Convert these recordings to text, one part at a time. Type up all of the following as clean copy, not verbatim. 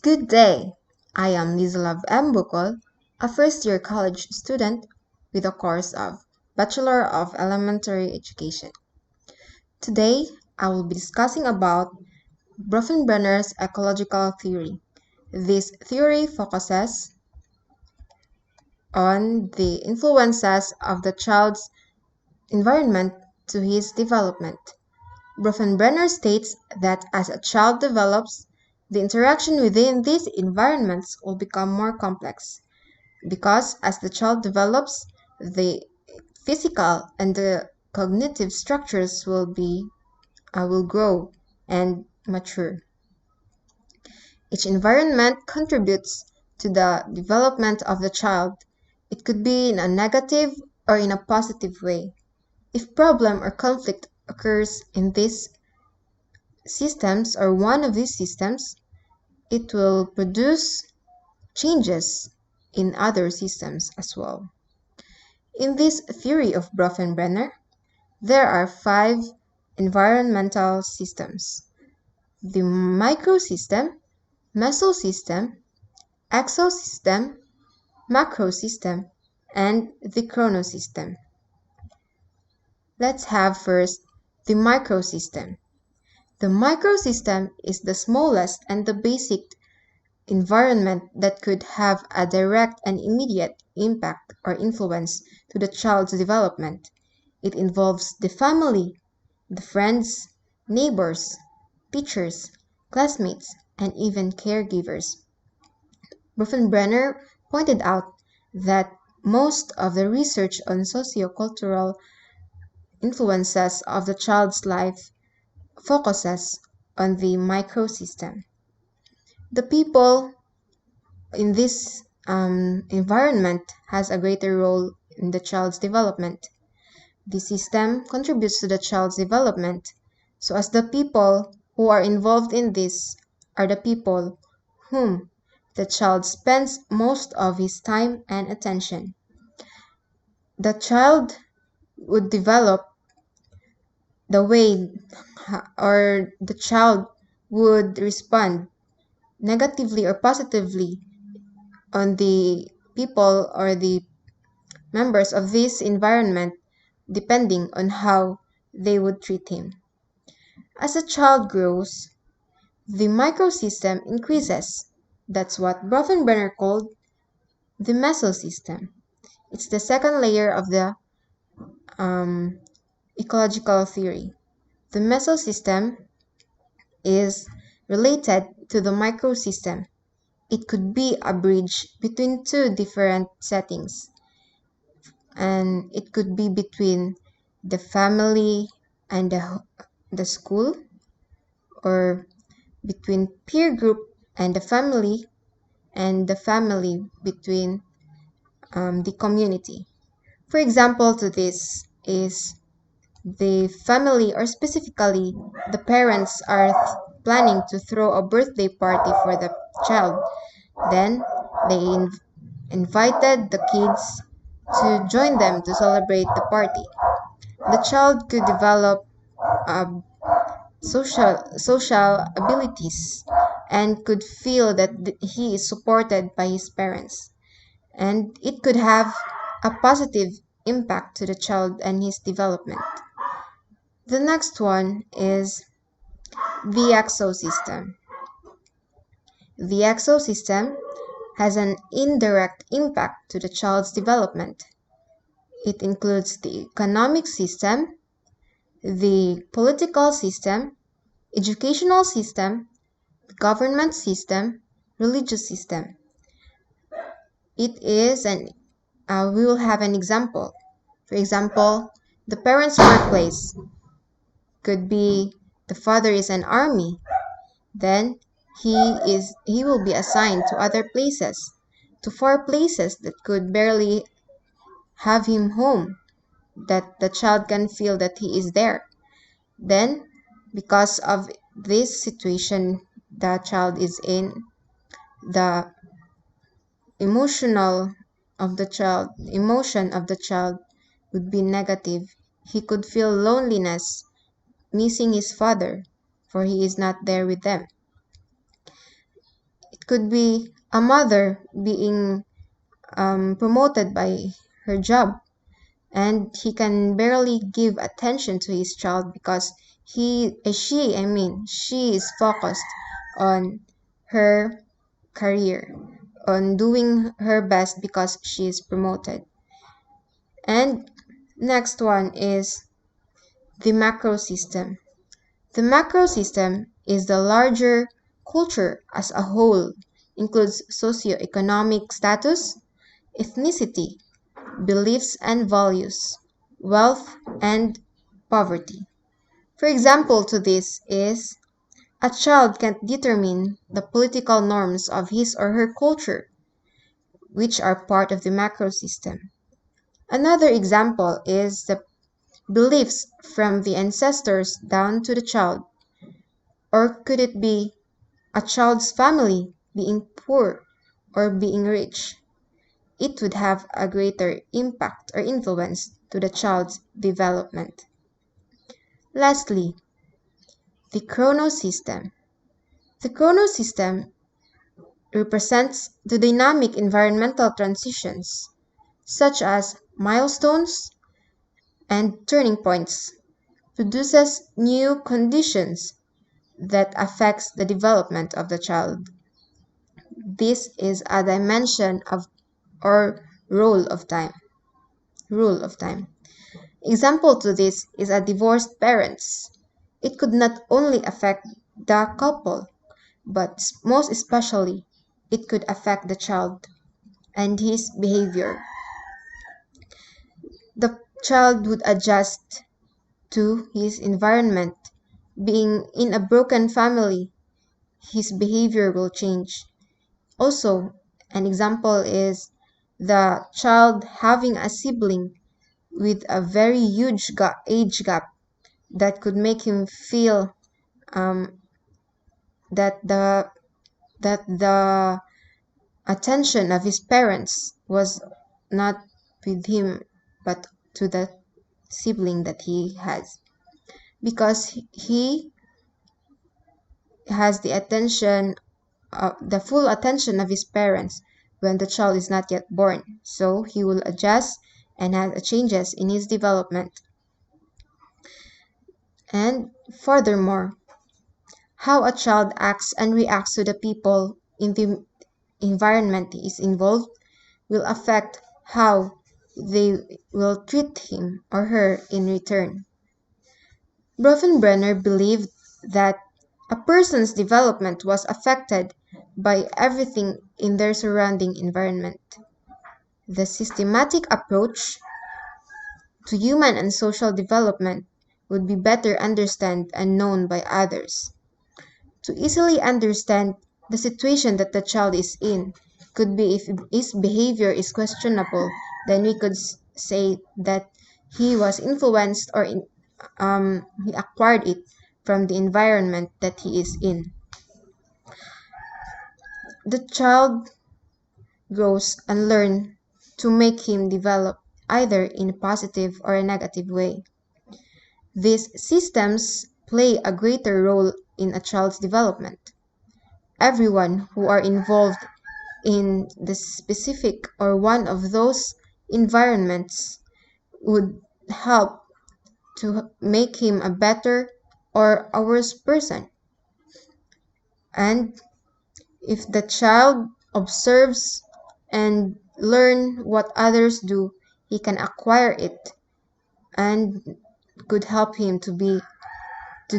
Good day! I am Lizalav M. Bukol, a first-year college student with a course of Bachelor of Elementary Education. Today, I will be discussing about Brofenbrenner's ecological theory. This theory focuses on the influences of the child's environment to his development. Brofenbrenner states that as a child develops, the interaction within these environments will become more complex because as the child develops, the physical and the cognitive structures will grow and mature. Each environment contributes to the development of the child. It could be in a negative or in a positive way. If problem or conflict occurs in these systems or one of these systems, it will produce changes in other systems as well. In this theory of Brofenbrenner, there are 5 environmental systems: the microsystem, mesosystem, exosystem, macrosystem, and the chronosystem. Let's have first the microsystem. The microsystem is the smallest and the basic environment that could have a direct and immediate impact or influence to the child's development. It involves the family, the friends, neighbors, teachers, classmates, and even caregivers. Brofenbrenner pointed out that most of the research on sociocultural influences of the child's life focuses on the microsystem. The people in this environment has a greater role in the child's development. The system contributes to the child's development, so as the people who are involved in this are the people whom the child spends most of his time and attention. The child would develop the way or the child would respond negatively or positively on the people or the members of this environment depending on how they would treat him. As a child grows, the microsystem increases. That's what Brofenbrenner called the mesosystem. It's the second layer of the ecological theory. The mesosystem is related to the microsystem. It could be a bridge between two different settings, and it could be between the family and the school, or between peer group and the family between the community. For example, to this is the family, or specifically the parents are planning to throw a birthday party for the child. Then they invited the kids to join them to celebrate the party. The child could develop social abilities and could feel that he is supported by his parents, and it could have a positive impact to the child and his development. The next one is the exosystem. The exosystem has an indirect impact to the child's development. It includes the economic system, the political system, educational system, the government system, religious system. It is we will have an example. For example, the parents' workplace could be the father is an army. Then he will be assigned to other places, to 4 places that could barely have him home, that the child can feel that he is there. Then, because of this situation the child is in, the emotion of the child would be negative. He could feel loneliness, missing his father, for he is not there with them. could be a mother being promoted by her job, and he can barely give attention to his child because she is focused on her career, on doing her best because she is promoted. And next one is the macro system. The macro system is the larger culture as a whole, includes socioeconomic status, ethnicity, beliefs and values, wealth, and poverty. For example to this is a child can't determine the political norms of his or her culture, which are part of the macro system. Another example is the beliefs from the ancestors down to the child. Or could it be a child's family being poor or being rich? It would have a greater impact or influence to the child's development. Lastly, the chrono system. The chrono system represents the dynamic environmental transitions, such as milestones and turning points, produces new conditions that affects the development of the child. This is a dimension of or role of time. Rule of time. Example to this is a divorced parents. It could not only affect the couple, but most especially, it could affect the child and his behavior. The child would adjust to his environment. Being in a broken family, his behavior will change. Also, an example is the child having a sibling with a very huge age gap that could make him feel um, that the attention of his parents was not with him but to the sibling that he has, because he has the full attention of his parents when the child is not yet born, so he will adjust and have changes in his development. And furthermore, how a child acts and reacts to the people in the environment he is involved will affect how they will treat him or her in return. Brofenbrenner believed that a person's development was affected by everything in their surrounding environment. The systematic approach to human and social development would be better understood and known by others. To easily understand the situation that the child is in could be if his behavior is questionable, then we could say that he was influenced or he acquired it from the environment that he is in. The child grows and learns to make him develop either in a positive or a negative way. These systems play a greater role in a child's development. Everyone who are involved in the specific or one of those environments would help to make him a better or a worse person. And if the child observes and learn what others do, he can acquire it and could help him to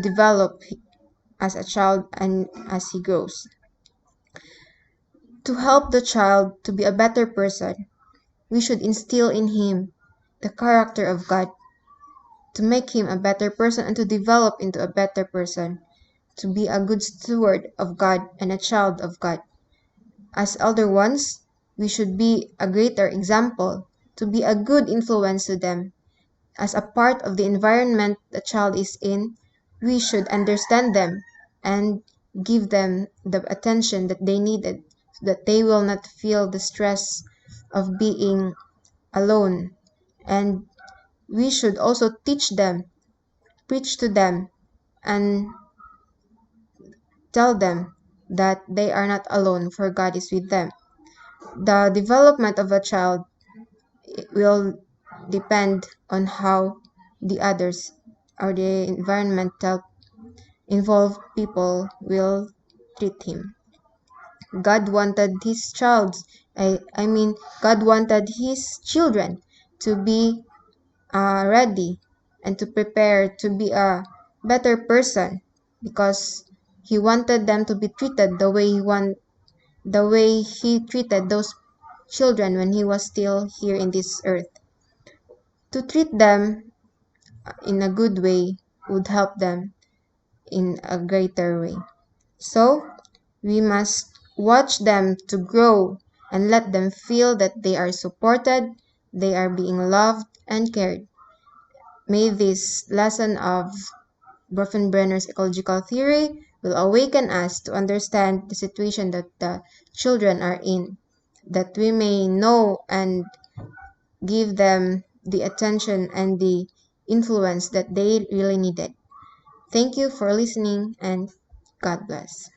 develop as a child and as he grows. To help the child to be a better person, we should instill in him the character of God, to make him a better person and to develop into a better person, to be a good steward of God and a child of God. As elder ones, we should be a greater example, to be a good influence to them. As a part of the environment the child is in, we should understand them and give them the attention that they needed so that they will not feel the stress of being alone. And we should also teach them, preach to them, and tell them that they are not alone, for God is with them. The development of a child will depend on how the others or the environmental involved people will treat him. God wanted his child, God wanted his children to be ready and to prepare to be a better person, because he wanted them to be treated the way he treated those children when he was still here in this earth. To treat them in a good way would help them in a greater way. So, we must watch them to grow and let them feel that they are supported, they are being loved and cared. May this lesson of Brofenbrenner's ecological theory will awaken us to understand the situation that the children are in, that we may know and give them the attention and the influence that they really needed. Thank you for listening, and God bless.